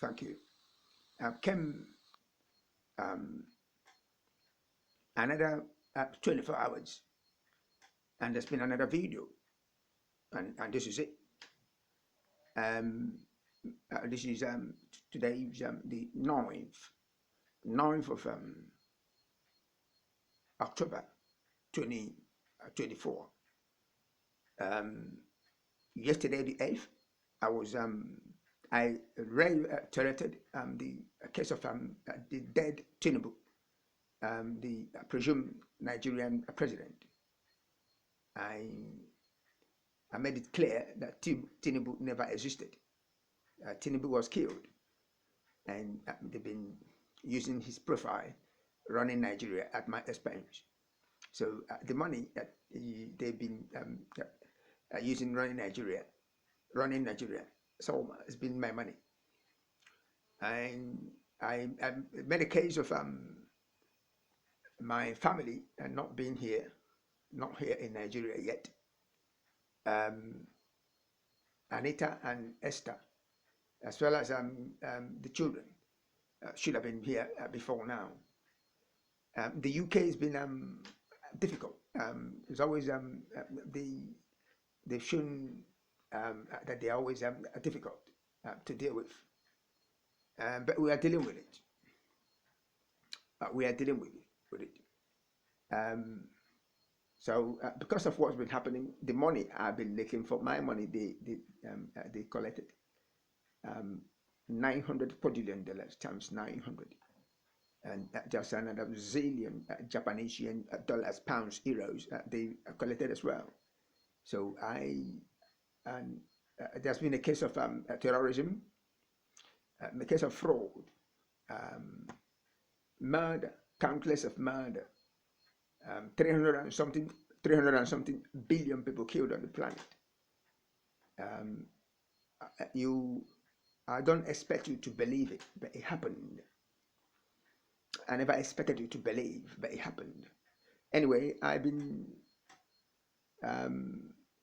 thank you. Came um, another 24 hours, and there's been another video, and this is it. Um, this is today is the 9th of October 2024. Um, Yesterday, the 8th, I was I reiterated the case of the dead Tinubu, the presumed Nigerian president. I I made it clear that Tinubu never existed. Tinubu was killed, and they've been using his profile running Nigeria at my expense. So the money that they've been using running Nigeria, so it's been my money. And I made a case of my family not being here, not here in Nigeria yet. Um, Anita and Esther, as well as the children, should have been here before now. The UK has been difficult. It's always they've shown that they are always difficult to deal with, but we are dealing with it. We are dealing with it. Um, so because of what's been happening, the money I've been making for my money, they collected um, $900 times 900, and just another zillion Japanese yen, dollars, pounds, euros they collected as well. So and there's been a case of terrorism, a case of fraud, um, murder, countless of murder, 300 and something billion people killed on the planet. Um, you, I don't expect you to believe it, but it happened. I never expected you to believe, but it happened. Anyway, I've been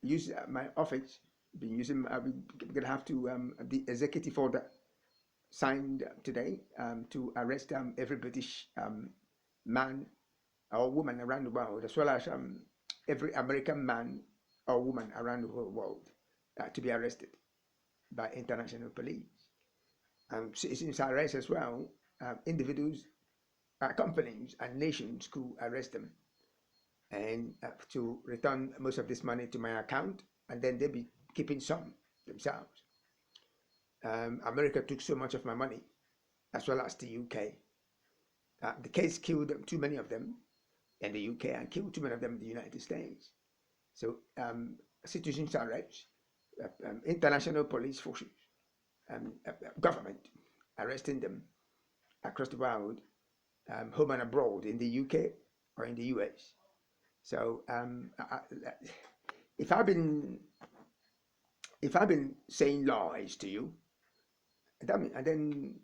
using my office. Been using. I'm gonna have to the executive order signed today to arrest every British man or woman around the world, as well as every American man or woman around the whole world to be arrested by international police. Citizens arrest as well. Individuals, companies, and nations could arrest them and to return most of this money to my account, and then they'll be keeping some themselves. America took so much of my money, as well as the UK. The case killed too many of them in the UK and killed too many of them in the United States. So citizens arrest, international police forces, government arresting them across the world, home and abroad in the UK or in the US. So if I've been saying lies to you, and then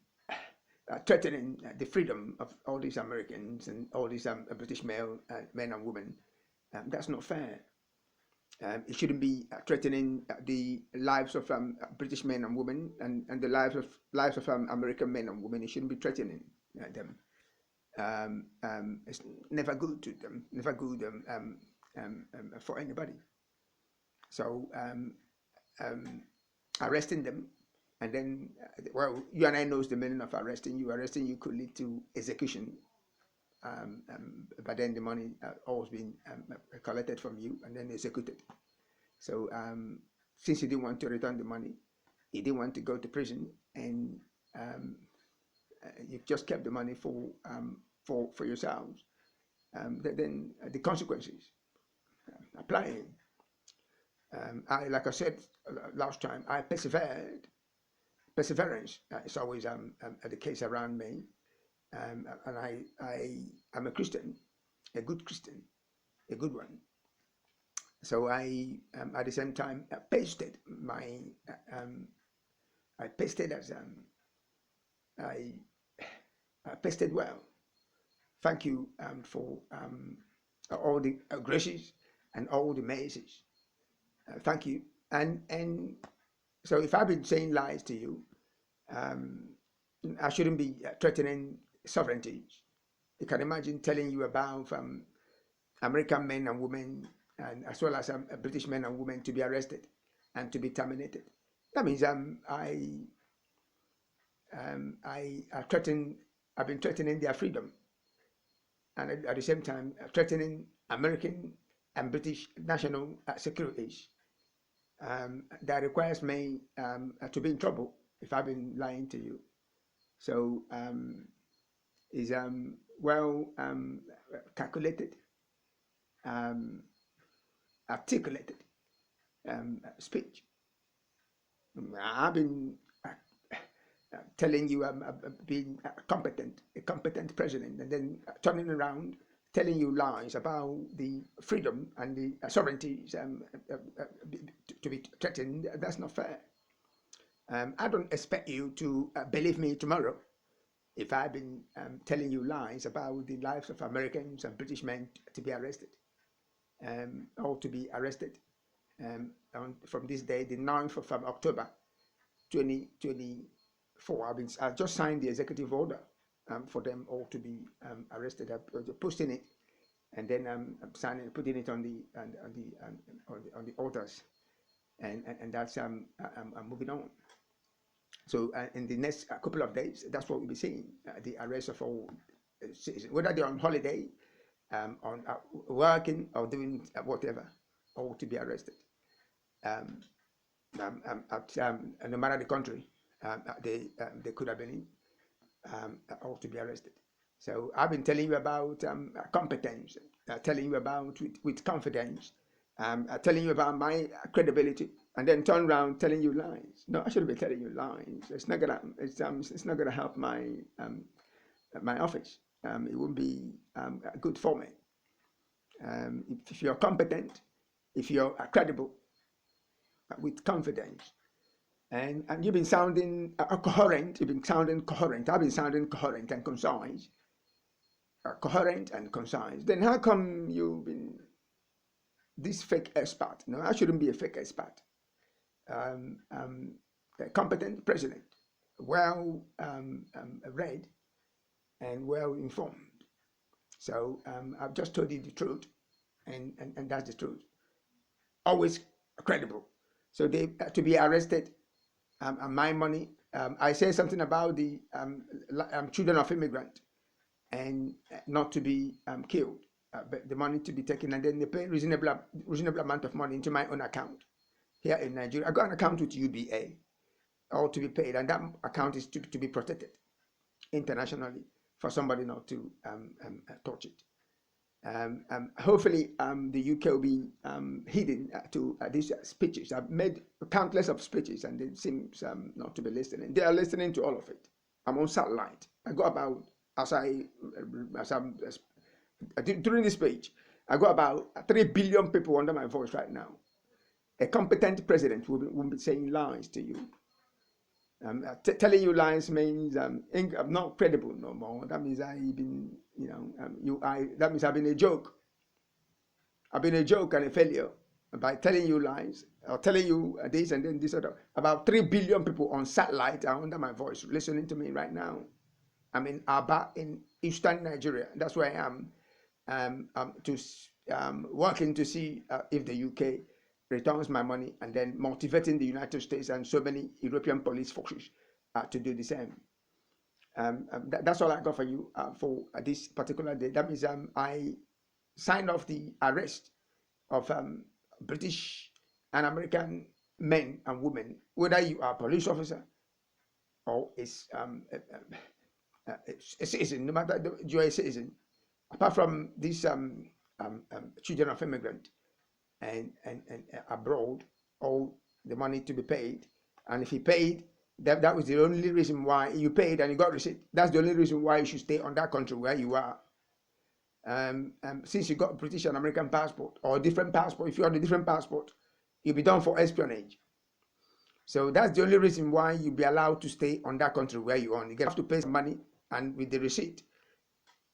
threatening the freedom of all these Americans and all these British men and women, that's not fair. It shouldn't be threatening the lives of British men and women and the lives of American men and women. It shouldn't be threatening them. It's never good to them, never good for anybody. So arresting them, and then well, you and I knows the meaning of arresting you. Arresting you could lead to execution, but then the money always been collected from you and then executed. So since you didn't want to return the money, you didn't want to go to prison, and you just kept the money for yourselves. Then the consequences applying. Like I said last time, I persevered. Perseverance is always the case around me, and I'm a Christian, a good Christian, a good one. So I at the same time pasted my I pasted as I, I pasted well. Thank you for all the graces and all the mercies. Thank you. And so if I've been saying lies to you, I shouldn't be threatening sovereignty. You can imagine telling you about American men and women, and as well as British men and women, to be arrested and to be terminated. That means I threaten. I've been threatening their freedom, and at the same time threatening American and British national securities. That requires me to be in trouble if I've been lying to you. So is well calculated, um, articulated speech. I've been telling you I'm being a competent president, and then turning around telling you lies about the freedom and the sovereignties to be threatened. That's not fair. I don't expect you to believe me tomorrow if I've been telling you lies about the lives of Americans and British men to be arrested, or to be arrested from this day, the 9th of October 2024. I just signed the executive order for them all to be arrested. I'm posting it, and then I'm putting it on the orders, and that's I'm moving on. So in the next couple of days, that's what we'll be seeing: the arrest of all citizens, whether they're on holiday, on working or doing whatever, all to be arrested. No matter the country they could have been in, all to be arrested. So I've been telling you about competence, telling you about with confidence, telling you about my credibility, and then turn around telling you lies. No, I shouldn't be telling you lies. It's not gonna help my office. It won't be good for me. If you're competent, if you're credible, with confidence, and you've been sounding coherent. You've been sounding coherent. I've been sounding coherent and concise. Coherent and concise. Then how come you've been this fake expert? No, I shouldn't be a fake expert. A competent president, well read and well informed. So I've just told you the truth, and that's the truth. Always credible. So they to be arrested, and my money. I say something about the children of immigrant, and not to be killed, but the money to be taken, and then they pay reasonable amount of money into my own account here in Nigeria. I got an account with UBA, all to be paid, and that account is to be protected internationally for somebody not to touch it. Hopefully, the UK will be hidden to these speeches. I've made countless of speeches, and they seem not to be listening. They are listening to all of it. I'm on satellite. I go about during this speech. I got about 3 billion people under my voice right now. A competent president will be saying lies to you. Telling you lies means I'm not credible no more. That means I've been, that means I've been a joke. I've been a joke and a failure by telling you lies, or telling you this and then this other. About 3 billion people on satellite are under my voice, listening to me right now. I'm in Aba in eastern Nigeria. That's where I am, working to see if the UK returns my money, and then motivating the United States and so many European police forces to do the same. That's all I got for you for this particular day. That means I signed off the arrest of British and American men and women, whether you are a police officer or is a citizen, no matter you're a citizen, apart from these children of immigrant and abroad, all the money to be paid. And if he paid, that was the only reason why you paid and you got receipt. That's the only reason why you should stay on that country where you are. Since you got British and American passport or different passport, if you have a different passport, you'll be done for espionage. So that's the only reason why you'll be allowed to stay on that country where you are. You have to pay some money, and with the receipt,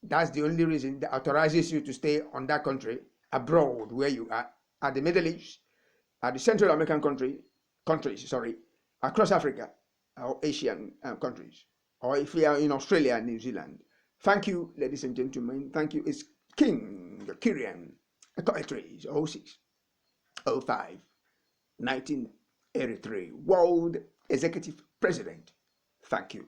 that's the only reason that authorizes you to stay on that country abroad where you are, at the Middle East, at the Central American countries, across Africa or Asian countries. or if you are in Australia and New Zealand. Thank you, ladies and gentlemen. Thank you. It's King Kirian, Toiletries, 06, 05, 1983, World Executive President. Thank you.